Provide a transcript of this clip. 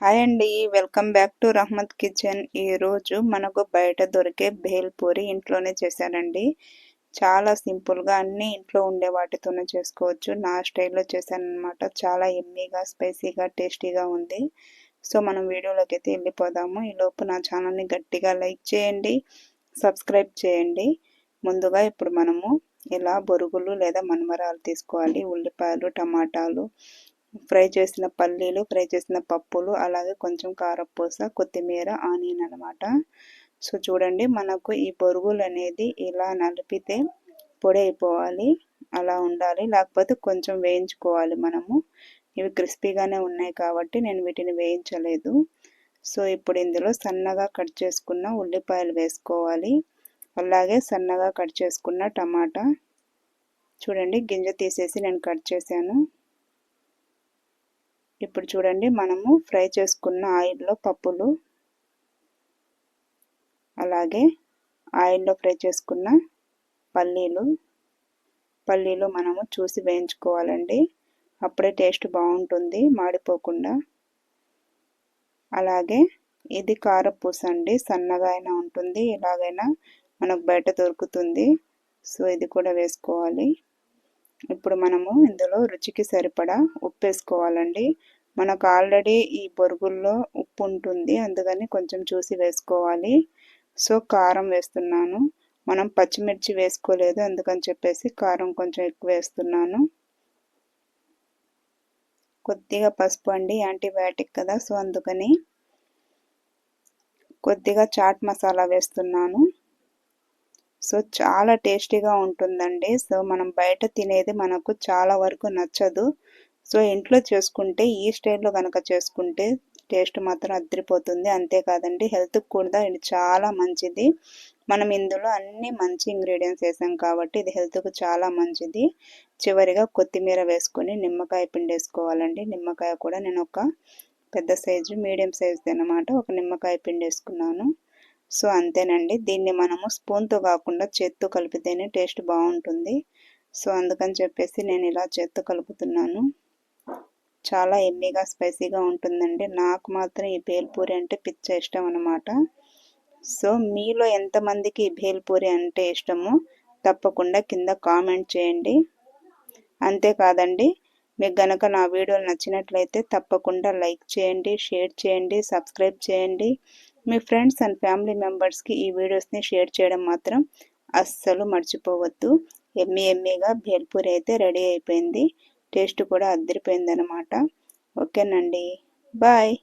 Hi అండి, welcome back to Rahmat kitchen. ఈరోజు మనకు బయట దొరికే భేల్ పూరి ఇంట్లోనే చేశానండి. చాలా సింపుల్గా అన్నీ ఇంట్లో ఉండే వాటితోనే చేసుకోవచ్చు. నా స్టైల్లో చేశానమాట. చాలా ఎమ్మీగా, స్పైసీగా, టేస్టీగా ఉంది. సో మనం వీడియోలోకి అయితే వెళ్ళిపోదాము. ఈలోపు నా ఛానల్ని గట్టిగా లైక్ చేయండి, సబ్స్క్రైబ్ చేయండి. ముందుగా ఇప్పుడు మనము ఇలా బొరుగులు లేదా మన్మరాలు తీసుకోవాలి. ఉల్లిపాయలు, టమాటాలు, ఫ్రై చేసిన పల్లీలు, ఫ్రై చేసిన పప్పులు, అలాగే కొంచెం కారపూస, కొత్తిమీర, ఆనియన్ అనమాట. సో చూడండి, మనకు ఈ బొరుగులు అనేది ఇలా నలిపితే పొడి అయిపోవాలి, అలా ఉండాలి. లేకపోతే కొంచెం వేయించుకోవాలి మనము. ఇవి క్రిస్పీగానే ఉన్నాయి కాబట్టి నేను వీటిని వేయించలేదు. సో ఇప్పుడు ఇందులో సన్నగా కట్ చేసుకున్న ఉల్లిపాయలు వేసుకోవాలి. అలాగే సన్నగా కట్ చేసుకున్న టమాటా, చూడండి గింజ తీసేసి నేను కట్ చేశాను. ఇప్పుడు చూడండి, మనము ఫ్రై చేసుకున్న ఆయిల్లో పప్పులు, అలాగే ఆయిల్లో ఫ్రై చేసుకున్న పల్లీలు మనము చూసి వేయించుకోవాలండి. అప్పుడే టేస్ట్ బాగుంటుంది, మాడిపోకుండా. అలాగే ఇది కారపూస అండి, సన్నగా అయినా ఉంటుంది, ఎలాగైనా మనకు బయట దొరుకుతుంది. సో ఇది కూడా వేసుకోవాలి. ఇప్పుడు మనము ఇందులో రుచికి సరిపడా ఉప్పు వేసుకోవాలండి. మనకు ఆల్రెడీ ఈ బొరుగుల్లో ఉప్పు ఉంటుంది, అందుకని కొంచెం చూసి వేసుకోవాలి. సో కారం వేస్తున్నాను. మనం పచ్చిమిర్చి వేసుకోలేదు, అందుకని చెప్పేసి కారం కొంచెం ఎక్కువ వేస్తున్నాను. కొద్దిగా పసుపు అండి, యాంటీబయాటిక్ కదా, సో అందుకని కొద్దిగా చాట్ మసాలా వేస్తున్నాను. సో చాలా టేస్టీగా ఉంటుందండి. సో మనం బయట తినేది మనకు చాలా వరకు నచ్చదు. సో ఇంట్లో చేసుకుంటే, ఈ స్టైల్లో కనుక చేసుకుంటే టేస్ట్ మాత్రం అదిరిపోతుంది. అంతేకాదండి, హెల్త్కి కూడా ఇది చాలా మంచిది. మనం ఇందులో అన్ని మంచి ఇంగ్రీడియంట్స్ వేసాం కాబట్టి ఇది హెల్త్కు చాలా మంచిది. చివరిగా కొత్తిమీర వేసుకొని నిమ్మకాయ పిండి వేసుకోవాలండి. నిమ్మకాయ కూడా నేను ఒక పెద్ద సైజు, మీడియం సైజు అన్నమాట, ఒక నిమ్మకాయ పిండి వేసుకున్నాను. సో అంతేనండి. దీన్ని మనము స్పూన్తో కాకుండా చేత్తో కలిపితేనే టేస్ట్ బాగుంటుంది. సో అందుకని చెప్పేసి నేను ఇలా చేత్తో కలుపుతున్నాను. చాలా ఎమ్మీగా, స్పైసీగా ఉంటుందండి. నాకు మాత్రం ఈ భేల్పూరి అంటే పిచ్చ ఇష్టం అన్నమాట. సో మీలో ఎంతమందికి ఈ భేల్పూరి అంటే ఇష్టమో తప్పకుండా కింద కామెంట్ చేయండి. అంతేకాదండి, మీకు గనక నా వీడియోలు నచ్చినట్లయితే తప్పకుండా లైక్ చేయండి, షేర్ చేయండి, సబ్స్క్రైబ్ చేయండి. మీ ఫ్రెండ్స్ అండ్ ఫ్యామిలీ మెంబర్స్కి ఈ వీడియోస్ని షేర్ చేయడం మాత్రం అస్సలు మర్చిపోవద్దు. ఎమ్మీగా భేల్పూరి అయితే రెడీ అయిపోయింది. టేస్ట్ కూడా అదిరిపోయింది అనమాట. ఓకేనండి, బాయ్.